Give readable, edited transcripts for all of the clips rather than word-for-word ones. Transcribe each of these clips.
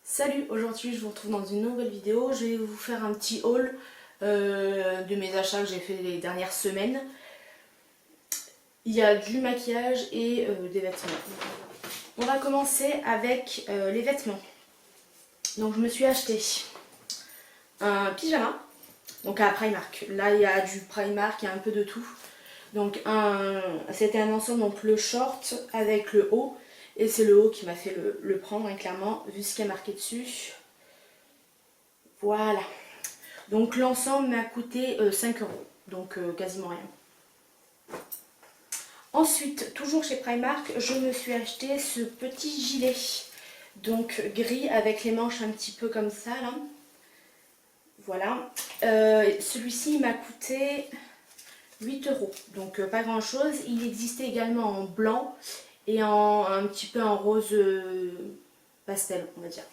Salut, aujourd'hui je vous retrouve dans une nouvelle vidéo. Je vais vous faire un petit haul de mes achats que j'ai fait les dernières semaines. Il y a du maquillage et des vêtements. On va commencer avec les vêtements. Donc je me suis acheté un pyjama, donc à Primark. Là il y a du Primark, il y a un peu de tout. Donc c'était un ensemble, donc le short avec le haut. Et c'est le haut qui m'a fait le prendre, hein, clairement, vu ce qui est marqué dessus. Voilà. Donc l'ensemble m'a coûté 5 €, donc quasiment rien. Ensuite, toujours chez Primark, je me suis acheté ce petit gilet. Donc gris avec les manches un petit peu comme ça, là. Voilà. Celui-ci m'a coûté 8 €, donc pas grand chose. Il existait également en blanc et un petit peu en rose pastel, on va dire.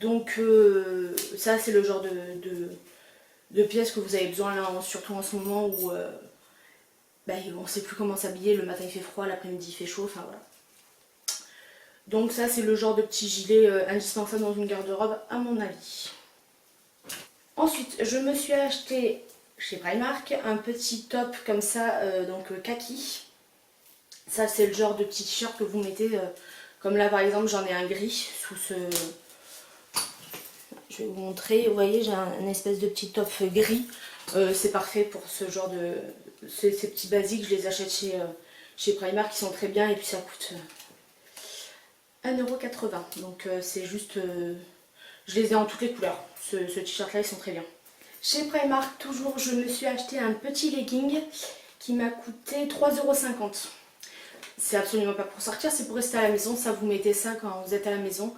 Donc ça c'est le genre de pièces que vous avez besoin là, surtout en ce moment où on ne sait plus comment s'habiller, le matin il fait froid, l'après-midi il fait chaud, enfin voilà. Donc ça c'est le genre de petit gilet indispensable dans une garde-robe à mon avis. Ensuite je me suis acheté chez Primark un petit top comme ça, donc kaki. Ça c'est le genre de petit t-shirt que vous mettez, comme là par exemple j'en ai un gris sous ce... Je vais vous montrer, vous voyez j'ai un espèce de petit top gris, c'est parfait pour ce genre de... Ces petits basiques, je les achète chez Primark, qui sont très bien et puis ça coûte 1,80 €. Donc c'est juste... je les ai en toutes les couleurs, ce t-shirt là ils sont très bien. Chez Primark toujours je me suis acheté un petit legging qui m'a coûté 3,50 €. C'est absolument pas pour sortir, c'est pour rester à la maison. Ça, vous mettez ça quand vous êtes à la maison.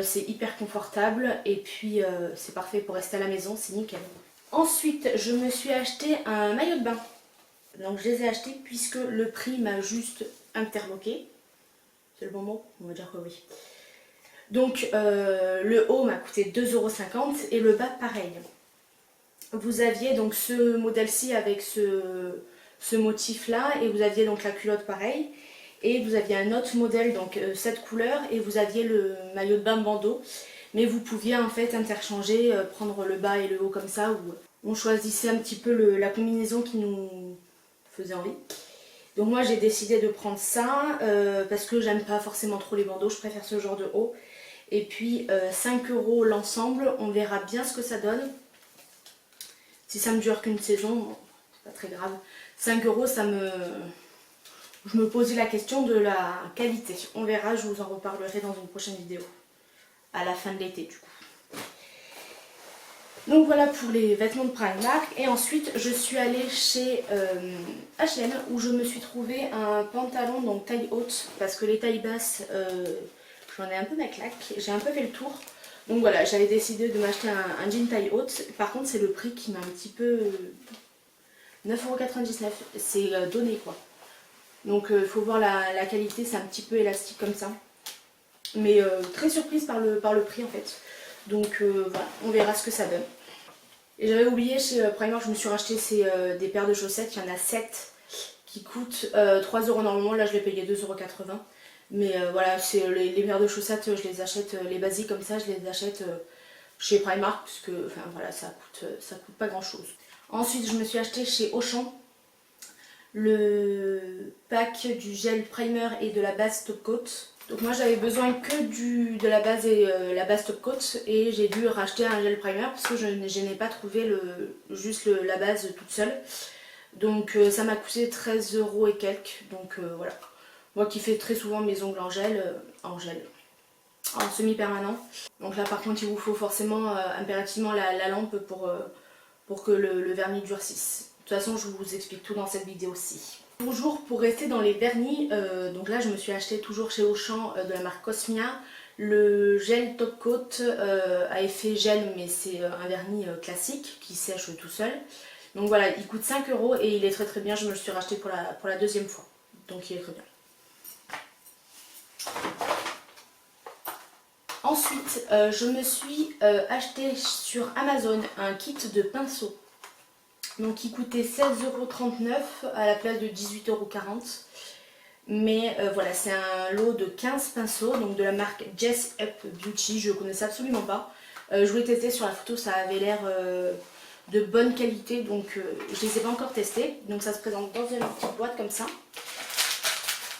C'est hyper confortable et puis c'est parfait pour rester à la maison, c'est nickel. Ensuite, je me suis acheté un maillot de bain. Donc je les ai achetés puisque le prix m'a juste interloqué. C'est le bon mot? On va dire que oui. Donc le haut m'a coûté 2,50 € et le bas pareil. Vous aviez donc ce modèle-ci avec ce motif là et vous aviez donc la culotte pareil. Et vous aviez un autre modèle, donc cette couleur, et vous aviez le maillot de bain bandeau. Mais vous pouviez en fait interchanger, prendre le bas et le haut comme ça, où on choisissait un petit peu la combinaison qui nous faisait envie. Donc moi j'ai décidé de prendre ça, parce que j'aime pas forcément trop les bandeaux, je préfère ce genre de haut. Et puis 5 € l'ensemble, on verra bien ce que ça donne. Si ça me dure qu'une saison, bon, c'est pas très grave. 5 € ça me... Je me posais la question de la qualité. On verra, je vous en reparlerai dans une prochaine vidéo. À la fin de l'été du coup. Donc voilà pour les vêtements de Primark. Et ensuite je suis allée chez H&M où je me suis trouvé un pantalon donc taille haute. Parce que les tailles basses, j'en ai un peu ma claque. J'ai un peu fait le tour. Donc voilà, j'avais décidé de m'acheter un jean taille haute. Par contre c'est le prix qui m'a un petit peu... 9,99 €. C'est donné quoi. Donc il faut voir la qualité, c'est un petit peu élastique comme ça. Mais très surprise par le prix en fait. Donc voilà, on verra ce que ça donne. Et j'avais oublié, chez Primark, je me suis racheté des paires de chaussettes. Il y en a 7 qui coûtent 3 € normalement. Là je les payais 2,80 €. Mais voilà, c'est les paires de chaussettes, je les achète, les basiques comme ça, je les achète chez Primark. Parce que enfin, voilà, ça coûte pas grand chose. Ensuite je me suis acheté chez Auchan le pack du gel primer et de la base top coat. Donc moi j'avais besoin que de la base et la base top coat et j'ai dû racheter un gel primer parce que je n'ai pas trouvé juste la base toute seule. Donc ça m'a coûté 13 € et quelques. Donc voilà. Moi qui fais très souvent mes ongles en semi-permanent. Donc là par contre il vous faut forcément impérativement la lampe pour que le vernis durcisse. De toute façon je vous explique tout dans cette vidéo ci. Toujours pour rester dans les vernis, donc là je me suis acheté toujours chez Auchan de la marque Cosmia le gel top coat à effet gel, mais c'est un vernis classique qui sèche tout seul. Donc voilà, il coûte 5 € et il est très très bien, je me le suis racheté pour la deuxième fois. Donc il est très bien. Ensuite je me suis acheté sur Amazon un kit de pinceaux. Donc il coûtait 16,39 € à la place de 18,40 €. Mais voilà, c'est un lot de 15 pinceaux, donc de la marque Jess Up Beauty, je ne connaissais absolument pas. Je voulais tester sur la photo, ça avait l'air de bonne qualité, donc je ne les ai pas encore testés. Donc ça se présente dans une petite boîte comme ça.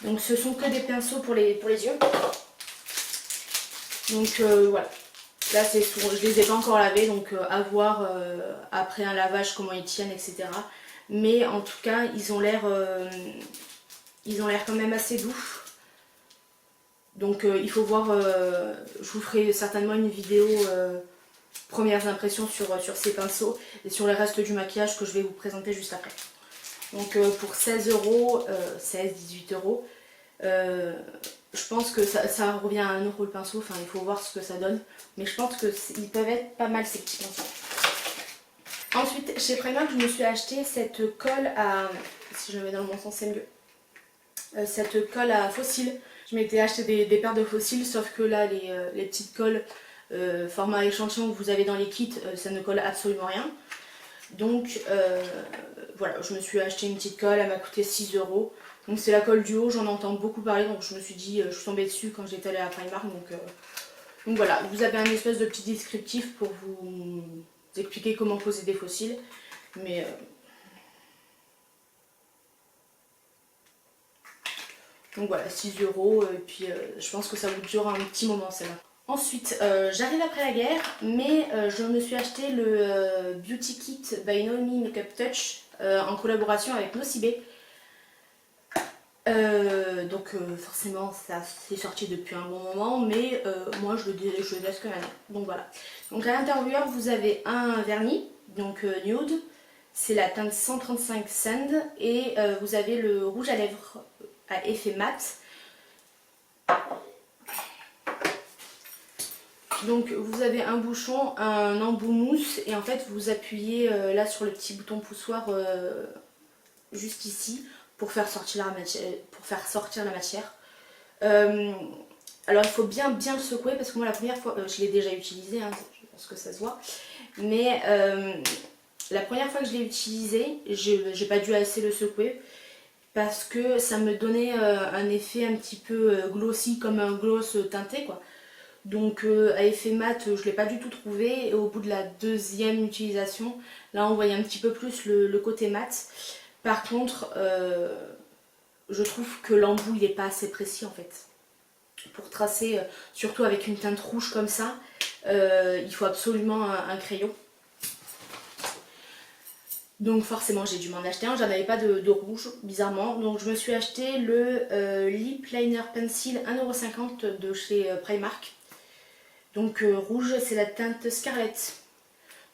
Donc ce sont que des pinceaux pour les yeux. Donc voilà, là je les ai pas encore lavés, donc à voir après un lavage comment ils tiennent, etc. Mais en tout cas, ils ont l'air quand même assez doux. Donc il faut voir, je vous ferai certainement une vidéo premières impressions sur ces pinceaux et sur le reste du maquillage que je vais vous présenter juste après. Donc pour 16 euros, 16-18 euros, je pense que ça revient à 1 euro le pinceau, enfin il faut voir ce que ça donne. Mais je pense qu'ils peuvent être pas mal ces petits pinceaux. Ensuite, chez Primark, je me suis acheté cette colle à... Si je le mets dans le bon sens, c'est mieux. Cette colle à fossiles. Je m'étais acheté des paires de fossiles, sauf que là, les petites colles format échantillon que vous avez dans les kits, ça ne colle absolument rien. Donc voilà, je me suis acheté une petite colle, elle m'a coûté 6 euros. Donc c'est la colle du haut, j'en entends beaucoup parler, donc je me suis dit, je suis tombée dessus quand j'étais allée à Primark. Donc voilà, vous avez un espèce de petit descriptif pour vous expliquer comment poser des fossiles. Mais donc voilà, 6 euros, et puis je pense que ça vous durera un petit moment celle-là. Ensuite, j'arrive après la guerre, mais je me suis acheté le Beauty Kit by Noemi Makeup Touch en collaboration avec Nocibé. Donc forcément ça c'est sorti depuis un bon moment, mais moi je le laisse quand même. Donc voilà. Donc à l'intérieur vous avez un vernis, donc nude, c'est la teinte 135 Sand, et vous avez le rouge à lèvres à effet mat. Donc vous avez un bouchon, un embout mousse, et en fait vous appuyez là sur le petit bouton poussoir juste ici pour faire sortir la matière. Alors il faut bien le secouer, parce que moi la première fois, je l'ai déjà utilisé, hein, je pense que ça se voit, mais la première fois que je l'ai utilisé, j'ai pas dû assez le secouer, parce que ça me donnait un effet un petit peu glossy, comme un gloss teinté quoi. Donc à effet mat, je ne l'ai pas du tout trouvé, et au bout de la deuxième utilisation, là on voyait un petit peu plus le côté mat. Par contre, je trouve que l'embout il n'est pas assez précis en fait. Pour tracer, surtout avec une teinte rouge comme ça, il faut absolument un crayon. Donc forcément j'ai dû m'en acheter un, j'en avais pas de rouge bizarrement. Donc je me suis acheté le Lip Liner Pencil 1,50 € de chez Primark. Donc rouge c'est la teinte Scarlett.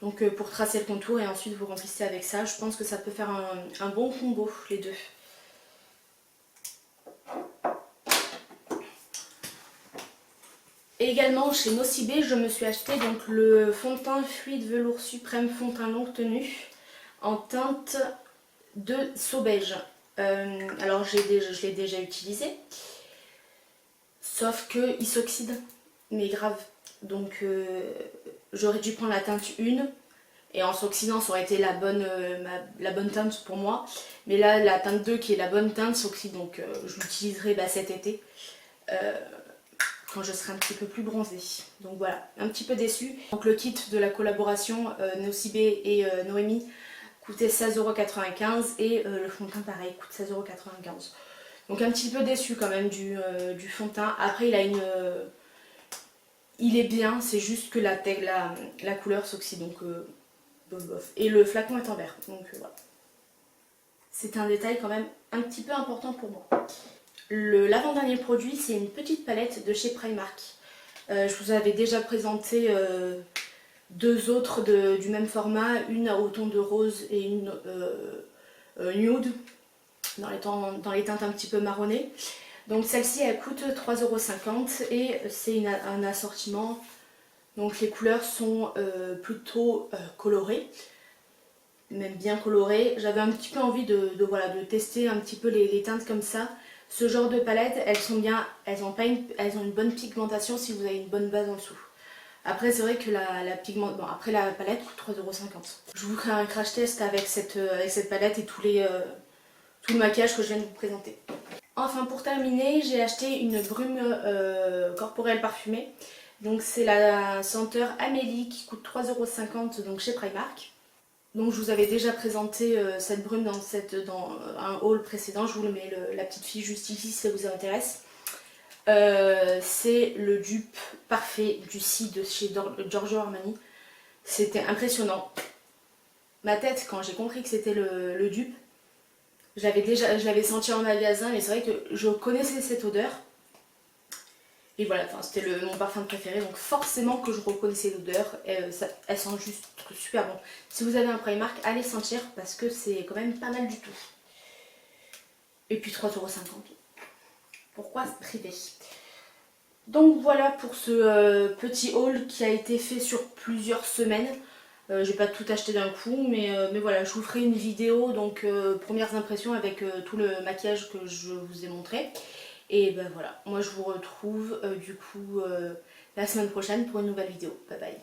Donc pour tracer le contour, et ensuite vous remplissez avec ça. Je pense que ça peut faire un bon combo les deux. Et également chez Nocibé, je me suis acheté donc le fond de teint Fluide Velours Suprême fond de teint longue tenue en teinte de saut beige. Alors je l'ai déjà utilisé, sauf qu'il s'oxyde, mais grave. Donc j'aurais dû prendre la teinte 1, et en s'oxydant ça aurait été la bonne teinte pour moi. Mais là la teinte 2 qui est la bonne teinte s'oxyde, donc je l'utiliserai cet été. Quand je serai un petit peu plus bronzée. Donc voilà, un petit peu déçue. Donc le kit de la collaboration Nocibé et Noémie coûtait 16,95 € et le fond de teint pareil coûte 16,95 €. Donc un petit peu déçue quand même du fond de teint. Après il est bien, c'est juste que la couleur s'oxyde, donc bof bof. Et le flacon est en verre, donc voilà. C'est un détail quand même un petit peu important pour moi. L'avant-dernier produit, c'est une petite palette de chez Primark. Je vous avais déjà présenté deux autres du même format, une au ton de rose et une nude, dans les teintes un petit peu marronnées. Donc celle-ci elle coûte 3,50 € et c'est un assortiment. Donc les couleurs sont plutôt colorées, même bien colorées. J'avais un petit peu envie de tester un petit peu les teintes comme ça. Ce genre de palettes, elles sont bien, elles ont une bonne pigmentation si vous avez une bonne base en dessous. Après c'est vrai que la palette coûte 3,50 €. Je vous ferai un crash test avec cette palette et tout le maquillage que je viens de vous présenter. Enfin pour terminer, j'ai acheté une brume corporelle parfumée. Donc c'est la senteur Amélie qui coûte 3,50 € donc chez Primark. Donc je vous avais déjà présenté cette brume dans un haul précédent, je vous le mets la petite fiche juste ici si ça vous intéresse. C'est le dupe parfait du C de chez Giorgio Armani. C'était impressionnant. Ma tête, quand j'ai compris que c'était le dupe, je l'avais senti en magasin, mais c'est vrai que je connaissais cette odeur. Et voilà, c'était mon parfum préféré, donc forcément que je reconnaissais l'odeur. Elle sent juste super bon. Si vous avez un Primark, allez sentir parce que c'est quand même pas mal du tout. Et puis 3,50 €. Pourquoi se priver? Donc voilà pour ce petit haul qui a été fait sur plusieurs semaines. Je vais pas tout acheter d'un coup, mais voilà, je vous ferai une vidéo, donc premières impressions avec tout le maquillage que je vous ai montré. Et ben voilà, moi je vous retrouve du coup la semaine prochaine pour une nouvelle vidéo. Bye bye.